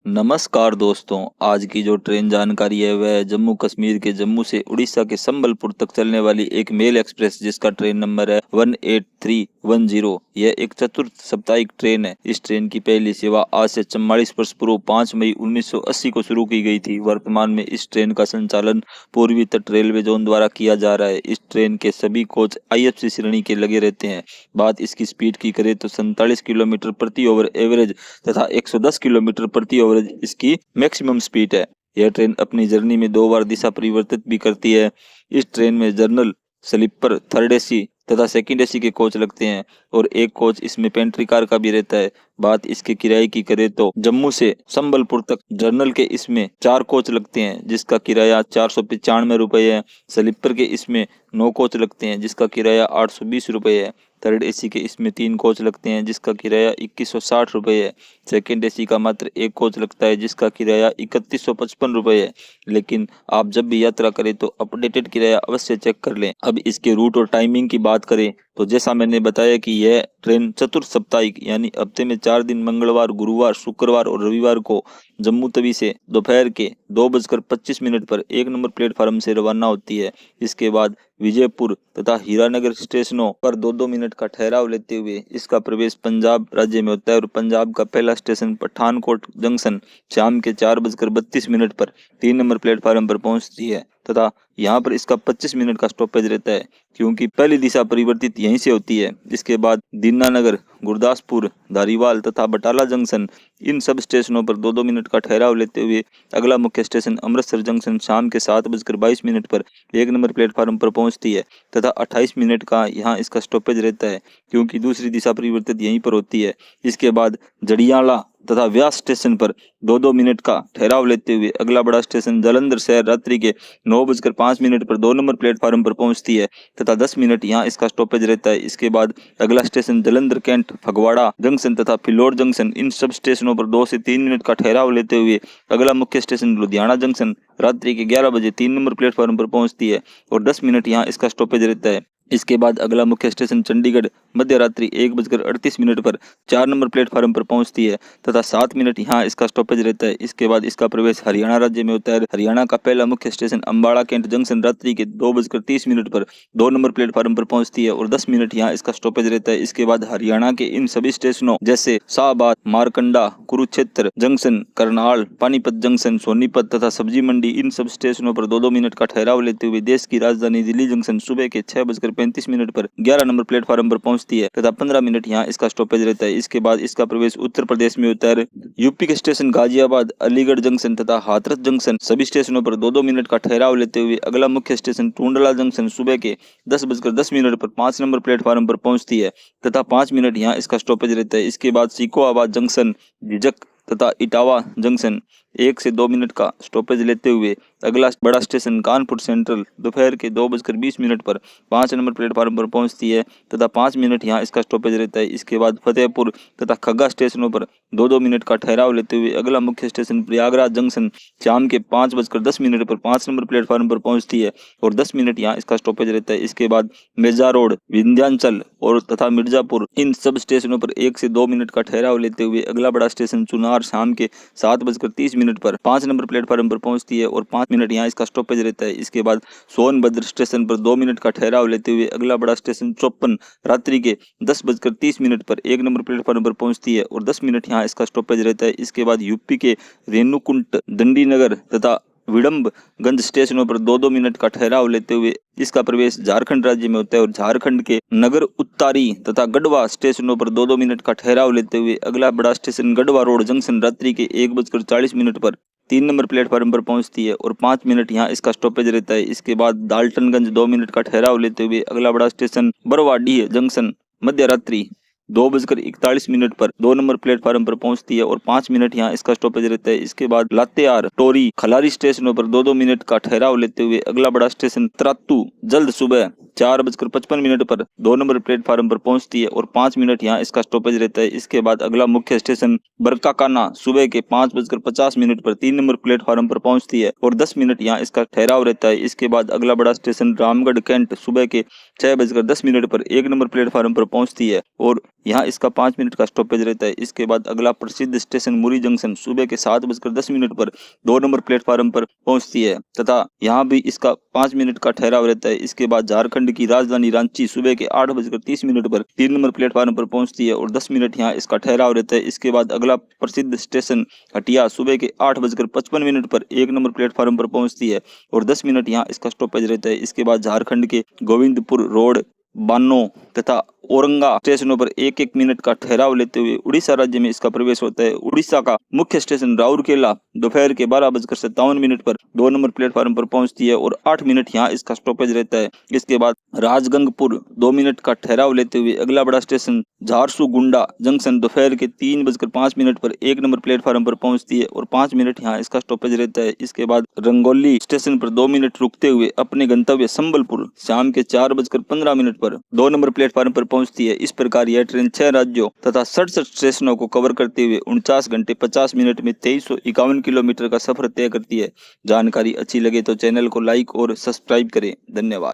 नमस्कार दोस्तों, आज की जो ट्रेन जानकारी है वह है जम्मू कश्मीर के जम्मू से उड़ीसा के संबलपुर तक चलने वाली एक मेल एक्सप्रेस जिसका ट्रेन नंबर है 18310। यह एक चतुर्थ साप्ताहिक ट्रेन है। इस ट्रेन की पहली सेवा आज से 44 वर्ष पूर्व 5 मई 1980 को शुरू की गई थी। वर्तमान में इस ट्रेन का संचालन पूर्वी तट रेलवे जोन द्वारा किया जा रहा है। इस ट्रेन के सभी कोच IFC श्रेणी के लगे रहते हैं। बात इसकी स्पीड की करें तो 47 किलोमीटर प्रति ओवर एवरेज तथा 110 किलोमीटर प्रति ओवर इसकी मैक्सिमम स्पीड है। यह ट्रेन अपनी जर्नी में 2 बार दिशा परिवर्तित भी करती है। इस ट्रेन में जनरल, स्लीपर, थर्ड AC तथा सेकंड AC के कोच लगते हैं और एक कोच इसमें पेंट्री कार का भी रहता है। बात इसके किराए की करें तो जम्मू से संबलपुर तक जनरल के इसमें 4 कोच लगते हैं जिसका किराया 495 रुपये है। स्लीपर के इसमें 9 कोच लगते हैं जिसका किराया 820 रुपये है। थर्ड AC के इसमें 3 कोच लगते हैं जिसका किराया 2160 रुपये है। सेकेंड AC का मात्र 1 कोच लगता है जिसका किराया 3155 रुपये है। लेकिन आप जब भी यात्रा करें तो अपडेटेड किराया अवश्य चेक कर लें। अब इसके रूट और टाइमिंग की बात करें तो जैसा मैंने बताया कि यह ट्रेन चतुर्थ साप्ताहिक यानी हफ्ते में 4 दिन मंगलवार, गुरुवार, शुक्रवार और रविवार को जम्मू तवी से दोपहर के 2:25 पर 1 नंबर प्लेटफार्म से रवाना होती है। इसके बाद विजयपुर तथा हीरानगर स्टेशनों पर 2-2 मिनट का ठहराव लेते हुए इसका प्रवेश पंजाब राज्य में होता है और पंजाब का पहला स्टेशन पठानकोट जंक्शन शाम के 4:32 पर 3 नंबर प्लेटफार्म पर पहुंचती है तथा यहाँ पर इसका 25 मिनट का स्टॉपेज रहता है क्योंकि पहली दिशा परिवर्तित यहीं से होती है। इसके बाद दीनानगर, गुरदासपुर, धारीवाल तथा बटाला जंक्शन इन सब स्टेशनों पर 2-2 मिनट का ठहराव लेते हुए अगला मुख्य स्टेशन अमृतसर जंक्शन शाम के 7:22 पर 1 नंबर प्लेटफार्म पर पहुंचती है तथा 28 मिनट का यहाँ इसका स्टॉपेज रहता है क्योंकि दूसरी दिशा परिवर्तित यहीं पर होती है। इसके बाद जड़ियाला तथा व्यास स्टेशन पर 2-2 मिनट का ठहराव लेते हुए अगला बड़ा स्टेशन जालंधर शहर रात्रि के 9:05 पर 2 नंबर प्लेटफार्म पर पहुंचती है तथा 10 मिनट यहाँ इसका स्टॉपेज रहता है। इसके बाद अगला station Jalandhar cantt, Phagwara junction तथा फिलौर जंक्शन इन सब स्टेशनों पर 2 से 3 मिनट का ठहराव लेते हुए अगला मुख्य स्टेशन लुधियाना जंक्शन रात्रि के 11 बजे 3 नंबर प्लेटफार्म पर पहुंचती है और 10 मिनट यहाँ इसका स्टॉपेज रहता है। इसके बाद अगला मुख्य स्टेशन चंडीगढ़ मध्य रात्रि 1:38 पर 4 नंबर प्लेटफार्म पर पहुंचती है तथा 7 मिनट यहाँ इसका स्टॉपेज रहता है। इसके बाद इसका प्रवेश हरियाणा राज्य में होता है। हरियाणा का पहला मुख्य स्टेशन अंबाला कैंट जंक्शन रात्रि के 2:30 पर 2 नंबर प्लेटफार्म पर पहुंचती है और 10 मिनट यहाँ इसका स्टॉपेज रहता है। इसके बाद हरियाणा के इन सभी स्टेशनों जैसे शाहबाद, मारकंडा, कुरुक्षेत्र जंक्शन, करनाल, पानीपत जंक्शन, सोनीपत तथा सब्जी मंडी इन सब स्टेशनों पर 2-2 मिनट का ठहराव लेते हुए देश की राजधानी दिल्ली जंक्शन सुबह के 6:35 पर 11 नंबर प्लेटफार्म पर पहुंचती है तथा 15 मिनट यहाँ इसका स्टॉपेज रहता है। इसके बाद इसका प्रवेश उत्तर प्रदेश में होता है। यूपी के स्टेशन गाजियाबाद, अलीगढ़ जंक्शन तथा हाथरस जंक्शन सभी स्टेशनों पर 2-2 मिनट का ठहराव लेते हुए अगला मुख्य स्टेशन टूंडला जंक्शन सुबह के 10:10 पर 5 नंबर प्लेटफार्म पर पहुंचती है तथा 5 मिनट यहाँ इसका स्टॉपेज रहता है। इसके बाद सिकोहाबाद जंक्शन, झिझक तथा इटावा जंक्शन 1 से 2 मिनट का स्टॉपेज लेते हुए अगला बड़ा स्टेशन कानपुर सेंट्रल दोपहर के 2:20 पर 5 नंबर प्लेटफार्म पर पहुंचती है तथा 5 मिनट यहाँ इसका स्टॉपेज रहता है। इसके बाद फतेहपुर तथा खग्गा स्टेशनों पर 2-2 मिनट का ठहराव लेते हुए अगला मुख्य स्टेशन प्रयागराज जंक्शन शाम के 5:10 पर 5 नंबर प्लेटफार्म पर पहुंचती है और 10 मिनट यहाँ इसका स्टॉपेज रहता है। इसके बाद मिर्जा रोड, विंध्याचल और तथा मिर्जापुर इन सब स्टेशनों पर 1 से 2 मिनट का ठहराव लेते हुए अगला बड़ा स्टेशन चुनार शाम के 7:30 पर 5 नंबर प्लेटफार्म पर पहुंचती है और 5 मिनट यहाँ इसका स्टॉपेज रहता है। इसके बाद सोनभद्र स्टेशन पर 2 मिनट का ठहराव लेते हुए अगला बड़ा स्टेशन चौपन रात्रि के 10:30 पर 1 नंबर प्लेटफार्म पर पहुंचती है और 10 मिनट यहाँ इसका स्टॉपेज रहता है। इसके बाद यूपी के रेणुकुंट, दंडीनगर तथा विडम्बगंज स्टेशनों पर 2-2 मिनट का ठहराव लेते हुए इसका प्रवेश झारखंड राज्य में होता है और झारखंड के नगर उत्तारी तथा गढ़वा स्टेशनों पर 2-2 मिनट का ठहराव लेते हुए अगला बड़ा स्टेशन गढ़वा रोड जंक्शन रात्रि के 1:40 पर 3 नंबर प्लेटफार्म पर पहुंचती है और 5 मिनट यहाँ इसका स्टॉपेज रहता है। इसके बाद डाल्टनगंज 2 मिनट का ठहराव लेते हुए अगला बड़ा स्टेशन बरवाडीह जंक्शन मध्य रात्रि 2:41 पर 2 नंबर प्लेटफार्म पर पहुंचती है और 5 मिनट यहाँ इसका स्टॉपेज रहता है। इसके बाद लातेहार, टोरी, खलारी स्टेशनों पर 2-2 मिनट का ठहराव लेते हुए अगला बड़ा स्टेशन त्रातू जल्द सुबह 4:55 पर 2 नंबर प्लेटफार्म पर पहुंचती है और 5 मिनट यहाँ इसका स्टॉपेज रहता है। इसके बाद अगला मुख्य स्टेशन बरकाकाना सुबह के 5:50 पर 3 नंबर प्लेटफार्म पर पहुंचती है और 10 मिनट यहाँ इसका ठहराव रहता है। इसके बाद अगला बड़ा स्टेशन रामगढ़ कैंट सुबह के 6:10 पर 1 नंबर प्लेटफार्म पर पहुंचती है और यहाँ इसका 5 मिनट का स्टॉपेज रहता है। इसके बाद अगला प्रसिद्ध स्टेशन मुरी जंक्शन सुबह के 7:10 पर 2 नंबर प्लेटफार्म पर पहुंचती है तथा यहाँ भी इसका 5 मिनट का ठहराव रहता है। इसके बाद झारखंड की राजधानी रांची सुबह के 8:30 पर 3 नंबर प्लेटफार्म पर पहुंचती है और 10 मिनट यहाँ इसका ठहराव रहता है। इसके बाद अगला प्रसिद्ध स्टेशन हटिया सुबह के 8:55 पर 1 नंबर प्लेटफार्म पर पहुंचती है और 10 मिनट यहाँ इसका स्टॉपेज रहता है। इसके बाद झारखंड के गोविंदपुर रोड, बानो तथा औरंगा स्टेशनों पर 1-1 मिनट का ठहराव लेते हुए उड़ीसा राज्य में इसका प्रवेश होता है। उड़ीसा का मुख्य स्टेशन राउरकेला दोपहर के 12:57 पर 2 नंबर प्लेटफार्म पर पहुंचती है और 8 मिनट यहाँ इसका स्टॉपेज रहता है। इसके बाद राजगंगपुर 2 मिनट का ठहराव लेते हुए अगला बड़ा स्टेशन झारसुगुंडा जंक्शन दोपहर के 3:05 पर 1 नंबर प्लेटफार्म पर पहुंचती है और 5 मिनट यहाँ इसका स्टॉपेज रहता है। इसके बाद रंगोली स्टेशन पर 2 मिनट रुकते हुए अपने गंतव्य संबलपुर शाम के 4:15 पर 2 नंबर प्लेटफार्म पर पहुंचती है। इस प्रकार यह ट्रेन 6 राज्यों तथा 67 स्टेशनों को कवर करते हुए 49 घंटे 50 मिनट में 2351 किलोमीटर का सफर तय करती है। जानकारी अच्छी लगे तो चैनल को लाइक और सब्सक्राइब करें। धन्यवाद।